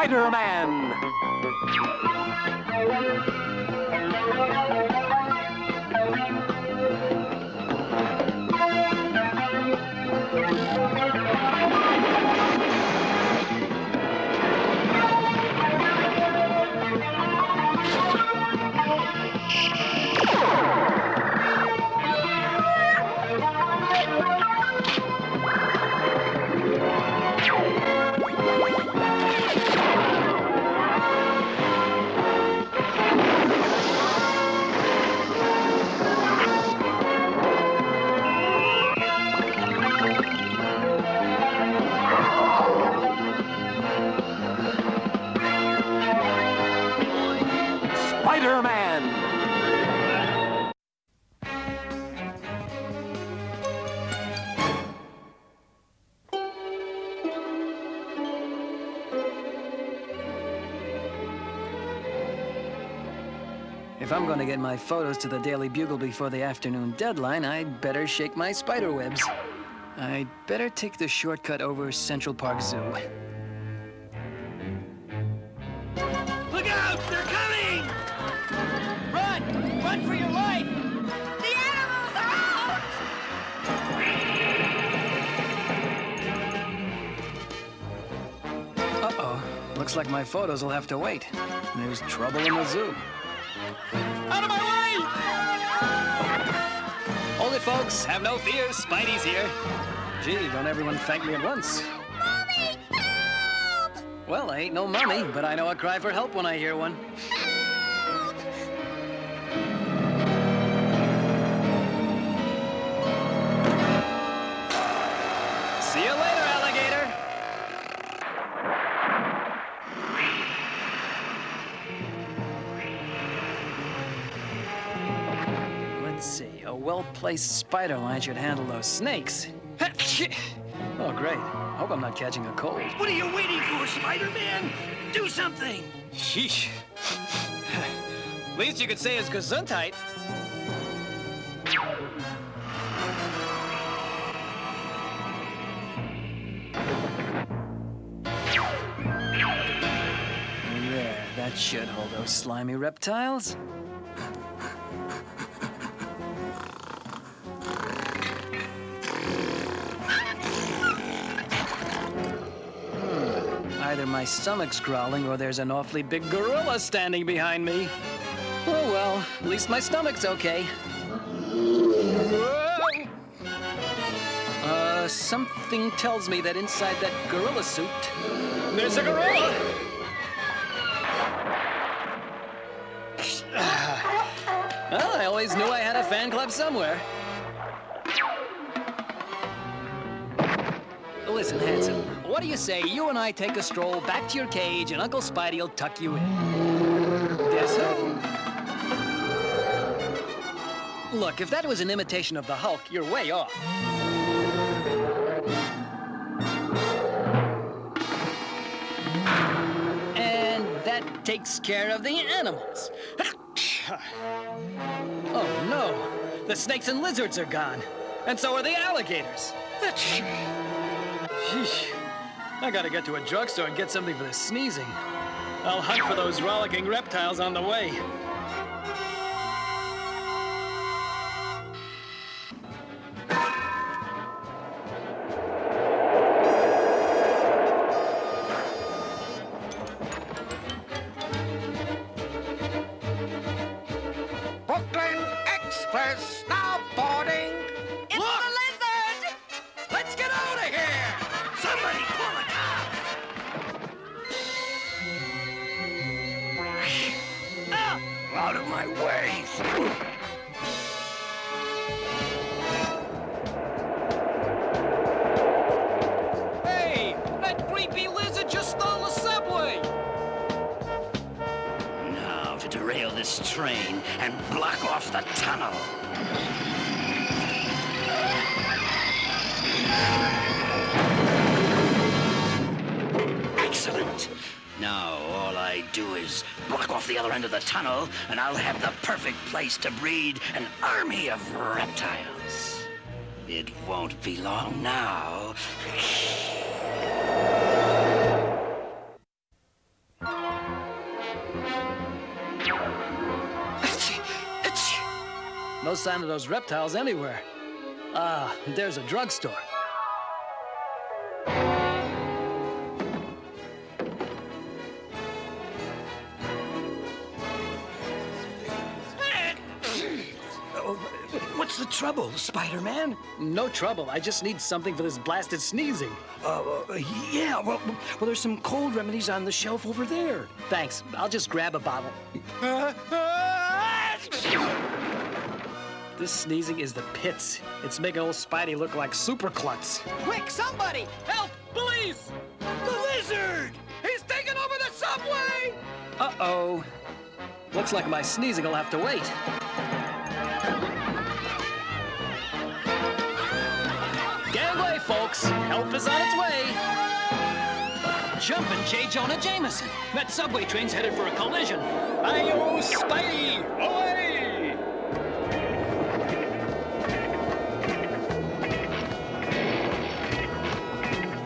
Spider-Man! Spider-Man! If I'm going to get my photos to the Daily Bugle before the afternoon deadline, I'd better shake my spider webs. I'd better take the shortcut over Central Park Zoo. Look out! They're coming! Run! Run for your life! The animals are out! Uh-oh. Looks like my photos will have to wait. There's trouble in the zoo. Out of my way! Hold it, folks. Have no fear. Spidey's here. Gee, don't everyone thank me at once. Mommy, help! Well, I ain't no mummy, but I know a cry for help when I hear one. Help! See you later, alligator. Let's see. A well-placed spider line should handle those snakes. Oh, great. Hope I'm not catching a cold. What are you waiting for, Spider-Man? Do something! Sheesh. Least you could say is Gesundheit. There, that should hold those slimy reptiles. Either my stomach's growling or there's an awfully big gorilla standing behind me. Oh well, at least my stomach's okay. Something tells me that inside that gorilla suit, there's a gorilla! Well, I always knew I had a fan club somewhere. Listen, handsome, what do you say you and I take a stroll back to your cage and Uncle Spidey'll tuck you in? Guess who? Look, if that was an imitation of the Hulk, you're way off. And that takes care of the animals. Oh, no. The snakes and lizards are gone. And so are the alligators. Sheesh. I gotta get to a drugstore and get something for the sneezing. I'll hunt for those rollicking reptiles on the way. Brooklyn Express now boarding! It's the lizard! Let's get out of here! Somebody pull a cop! Out of my way! Hey! That creepy lizard just stole the subway! Now to derail this train and block off the tunnel. Excellent. Now all I do is block off the other end of the tunnel, and I'll have the perfect place to breed an army of reptiles. It won't be long now. No sign of those reptiles anywhere. Ah, there's a drugstore. What's the trouble, Spider-Man? No trouble. I just need something for this blasted sneezing. Yeah, well, there's some cold remedies on the shelf over there. Thanks. I'll just grab a bottle. This sneezing is the pits. It's making old Spidey look like super klutz. Quick, somebody! Help! Police! The lizard! He's taking over the subway! Uh-oh. Looks like my sneezing will have to wait. Get away, folks. Help is on its way. Jumpin' J. Jonah Jameson. That subway train's headed for a collision. Ayo, Spidey! Away!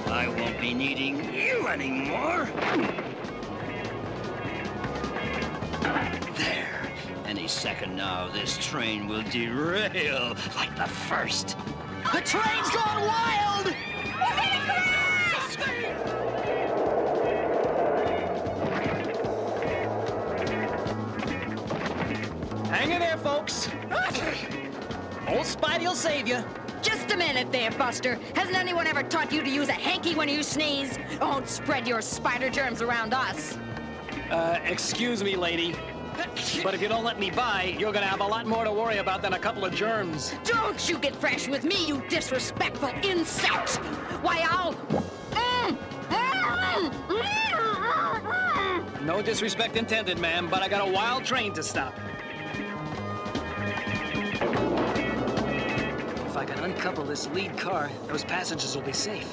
I won't be needing you anymore. There. Any second now, this train will derail like the first. The train's gone wild! Hang in there, folks. Old Spidey'll save you. Just a minute there, Buster. Hasn't anyone ever taught you to use a hanky when you sneeze? Don't spread your spider germs around us. Excuse me, lady. But if you don't let me by, you're gonna have a lot more to worry about than a couple of germs. Don't you get fresh with me, you disrespectful insect! Why, I'll... No disrespect intended, ma'am, but I got a wild train to stop. If I can uncouple this lead car, those passengers will be safe.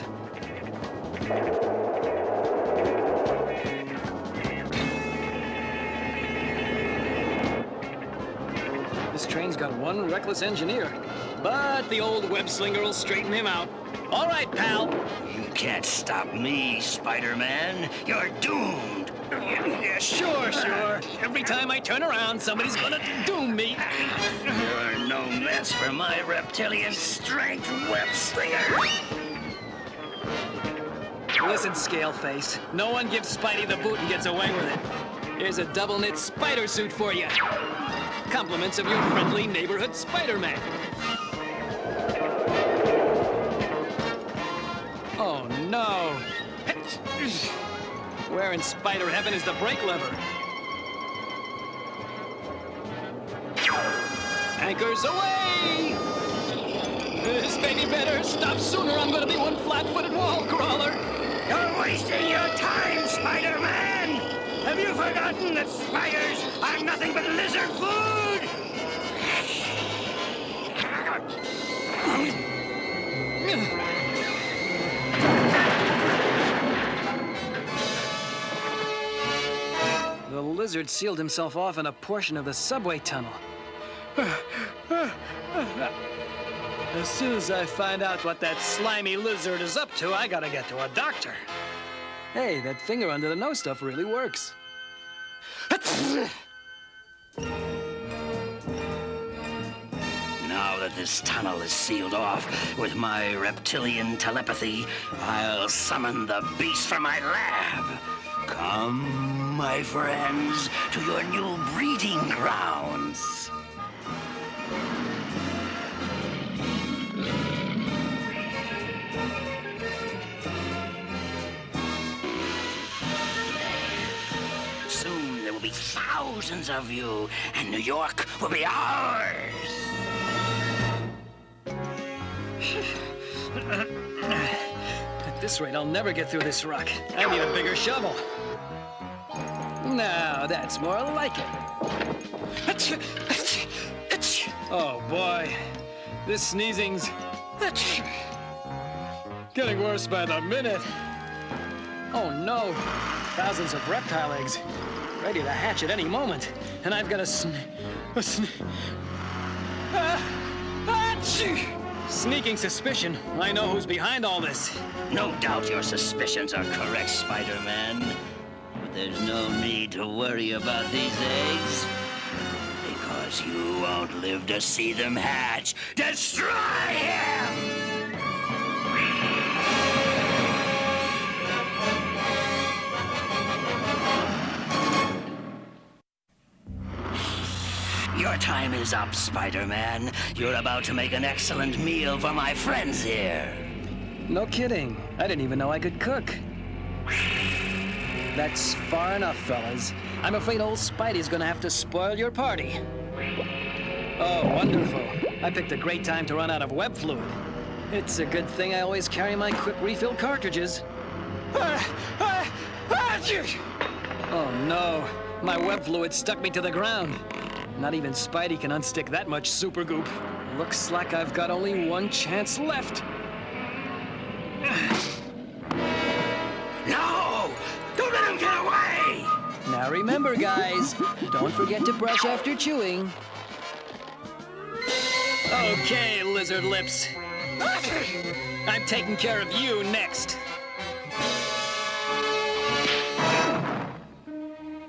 This train's got one reckless engineer, but the old web-slinger will straighten him out. All right, pal. You can't stop me, Spider-Man. You're doomed. Yeah, sure. Every time I turn around, somebody's gonna doom me. You're no match for my reptilian strength, web-slinger. Listen, Scaleface. No one gives Spidey the boot and gets away with it. Here's a double-knit spider suit for you. Compliments of your friendly neighborhood Spider-Man. Oh, no. Where in spider heaven is the brake lever? Anchors away! This baby better stop sooner. I'm gonna be one flat-footed wall crawler. You're wasting your time, Spider-Man! Have you forgotten that spiders are nothing but lizard food? The lizard sealed himself off in a portion of the subway tunnel. As soon as I find out what that slimy lizard is up to, I gotta get to a doctor. Hey, that finger under the nose stuff really works. Now that this tunnel is sealed off with my reptilian telepathy, I'll summon the beast from my lab. Come, my friends, to your new breeding grounds. Soon there will be thousands of you, and New York will be ours. At this rate, I'll never get through this rock. I need a bigger shovel. Now, that's more like it. Oh, boy. This sneezing's getting worse by the minute. Oh, no. Thousands of reptile eggs, ready to hatch at any moment. And I've got a sneaking suspicion. I know who's behind all this. No doubt your suspicions are correct, Spider-Man. But there's no need to worry about these eggs. Because 'cause you won't live to see them hatch. Destroy him! Your time is up, Spider-Man. You're about to make an excellent meal for my friends here. No kidding. I didn't even know I could cook. That's far enough, fellas. I'm afraid old Spidey's gonna have to spoil your party. Oh, wonderful. I picked a great time to run out of web fluid. It's a good thing I always carry my quick refill cartridges. Oh no, my web fluid stuck me to the ground. Not even Spidey can unstick that much super goop. Looks like I've got only one chance left. No! Don't let him get away! Now remember, guys, don't forget to brush after chewing. Okay, lizard lips. I'm taking care of you next.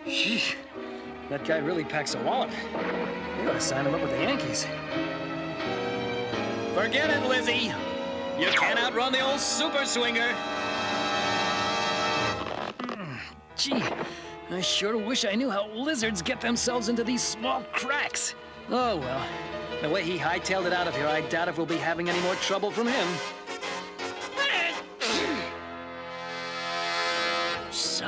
Sheesh, that guy really packs a wallop. We gotta sign him up with the Yankees. Forget it, Lizzie. You can't outrun the old super swinger. Gee, I sure wish I knew how lizards get themselves into these small cracks. Oh, well. The way he hightailed it out of here, I doubt if we'll be having any more trouble from him. So,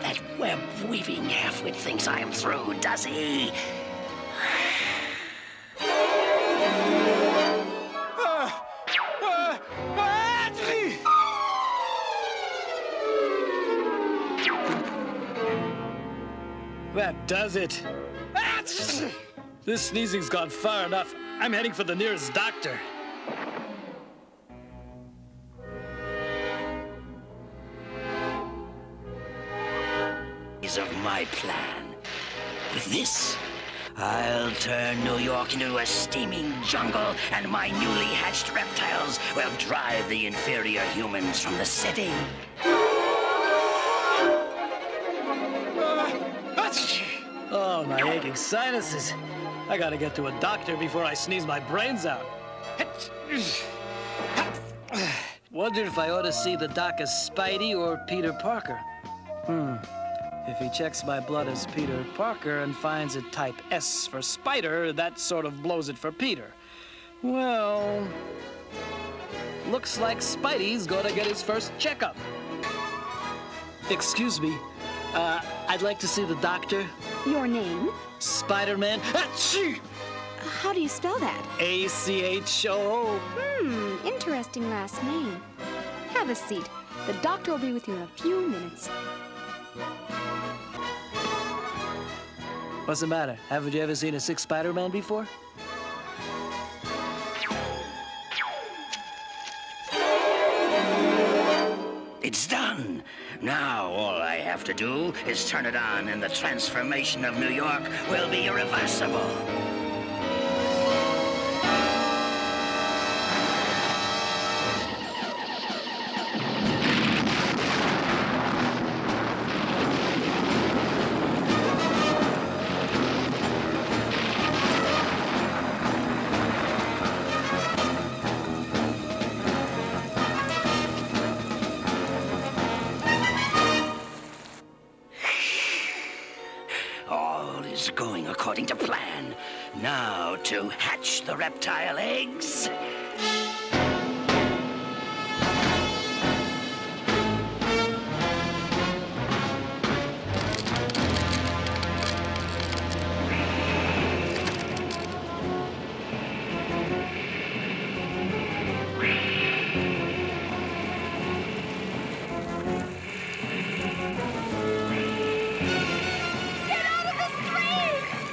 that web-weaving halfwit thinks I'm through, does he? That does it. This sneezing's gone far enough. I'm heading for the nearest doctor. Of my plan. With this, I'll turn New York into a steaming jungle, and my newly hatched reptiles will drive the inferior humans from the city. Oh, my aching sinuses. I gotta get to a doctor before I sneeze my brains out. Wondered if I ought to see the doc as Spidey or Peter Parker. If he checks my blood as Peter Parker and finds it type S for Spider, that sort of blows it for Peter. Well, looks like Spidey's gonna get his first checkup. Excuse me, I'd like to see the doctor. Your name? Spider-Man. Achoo! How do you spell that? A-C-H-O. Interesting last name. Have a seat. The doctor will be with you in a few minutes. What's the matter? Haven't you ever seen a sick Spider-Man before? It's done. Now all I have to do is turn it on, and the transformation of New York will be irreversible. All is going according to plan. Now to hatch the reptile eggs.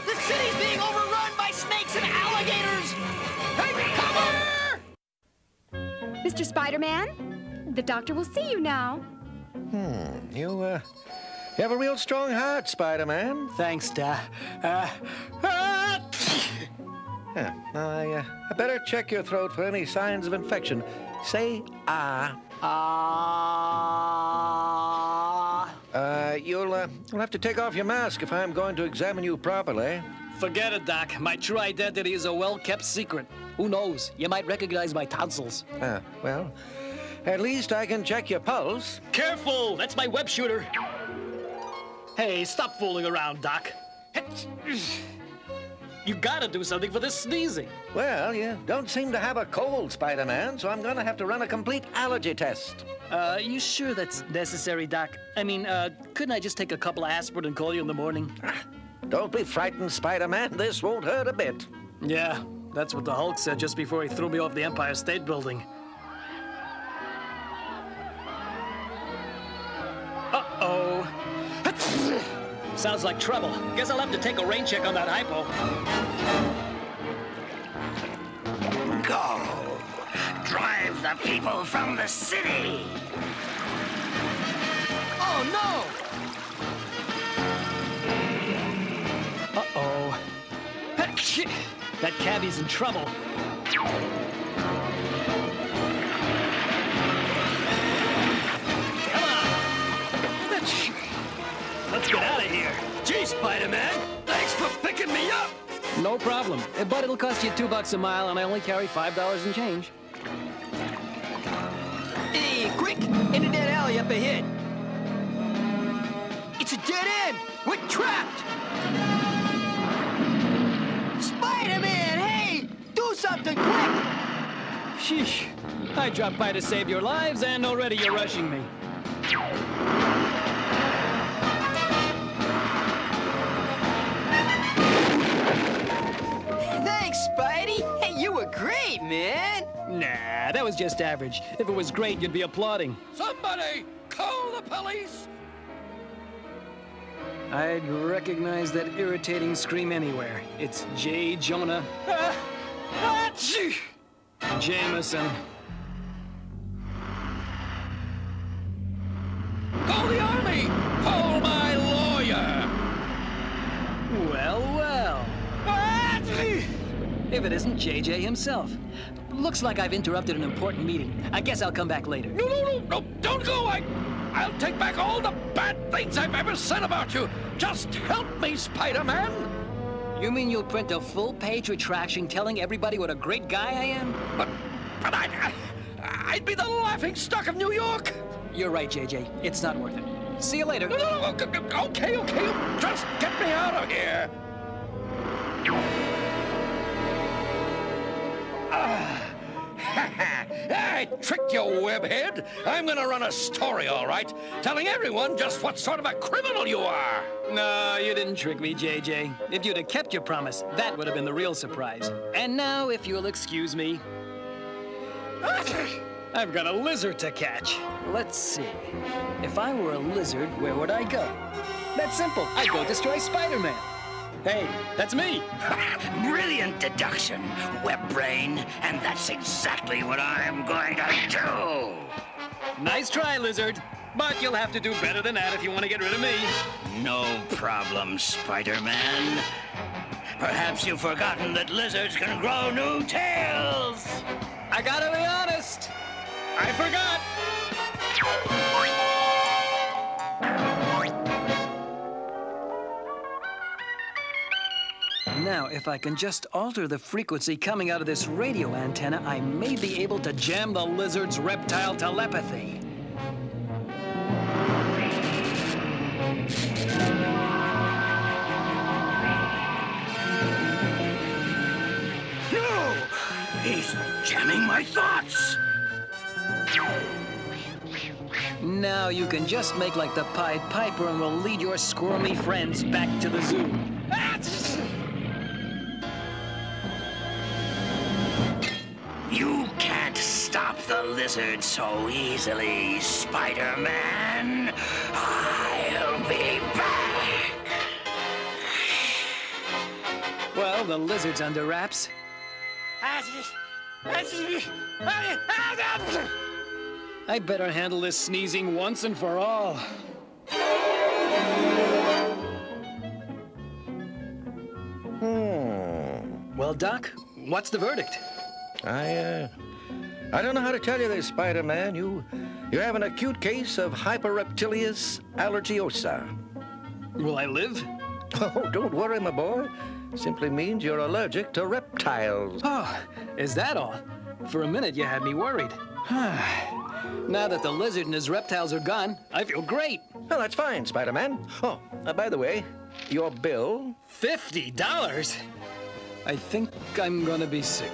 The city's being overrun by snakes and alligators! Hey, cover! Mr. Spider-Man, the doctor will see you now. You have a real strong heart, Spider-Man. Thanks, Da. Yeah, I better check your throat for any signs of infection. Say ah. You'll You'll have to take off your mask if I'm going to examine you properly. Forget it, Doc. My true identity is a well-kept secret. Who knows? You might recognize my tonsils. Well, at least I can check your pulse. Careful! That's my web shooter. Hey, stop fooling around, Doc. You gotta do something for this sneezing. Well, you don't seem to have a cold, Spider-Man, so I'm gonna have to run a complete allergy test. You sure that's necessary, Doc? I mean, couldn't I just take a couple of aspirin and call you in the morning? Don't be frightened, Spider-Man. This won't hurt a bit. Yeah, that's what the Hulk said just before he threw me off the Empire State Building. Uh-oh. Sounds like trouble. Guess I'll have to take a rain check on that hypo. Go! Drive the people from the city! Oh, no! Uh-oh. That cabbie's in trouble. Come on! Let's get out of here. Gee, Spider-Man, thanks for picking me up. No problem. But it'll cost you $2 a mile, and I only carry $5 in change. Hey, quick! Into that alley up ahead. It's a dead end! We're trapped! Spider-Man, hey! Do something quick! Sheesh. I dropped by to save your lives, and already you're rushing me. Thanks, Spidey! Hey, you were great, man! Nah, that was just average. If it was great, you'd be applauding. Somebody, call the police! I'd recognize that irritating scream anywhere. It's J. Jonah Jameson. Call the army! Call my lawyer! Well, well. If it isn't JJ himself. Looks like I've interrupted an important meeting. I guess I'll come back later. No, don't go! I'll take back all the bad things I've ever said about you! Just help me, Spider-Man! You mean you'll print a full-page retraction telling everybody what a great guy I am? But I'd be the laughingstock of New York! You're right, JJ. It's not worth it. See you later. No, okay. Just get me out of here! I tricked you, webhead. I'm gonna run a story, all right, telling everyone just what sort of a criminal you are. No, you didn't trick me, JJ. If you'd have kept your promise, that would have been the real surprise. And now, if you'll excuse me, I've got a lizard to catch. Let's see. If I were a lizard, where would I go? That's simple. I'd go destroy Spider-Man. Hey, that's me. Brilliant deduction, web brain, and that's exactly what I'm going to do. Nice try, lizard. But you'll have to do better than that if you want to get rid of me. No problem, Spider-Man. Perhaps you've forgotten that lizards can grow new tails. I gotta be honest. I forgot. Now, if I can just alter the frequency coming out of this radio antenna, I may be able to jam the lizard's reptile telepathy. No! He's jamming my thoughts. Now you can just make like the Pied Piper and we'll lead your squirmy friends back to the zoo. You can't stop the lizard so easily, Spider-Man. I'll be back. Well, the lizard's under wraps. I better handle this sneezing once and for all. Well, Doc, what's the verdict? I don't know how to tell you this, Spider-Man. You have an acute case of hyperreptilious allergiosa. Will I live? Oh, don't worry, my boy. simply means you're allergic to reptiles. Oh, is that all? For a minute, you had me worried. Now that the lizard and his reptiles are gone, I feel great. Well, that's fine, Spider-Man. Oh, by the way, your bill. $50? I think I'm gonna be sick.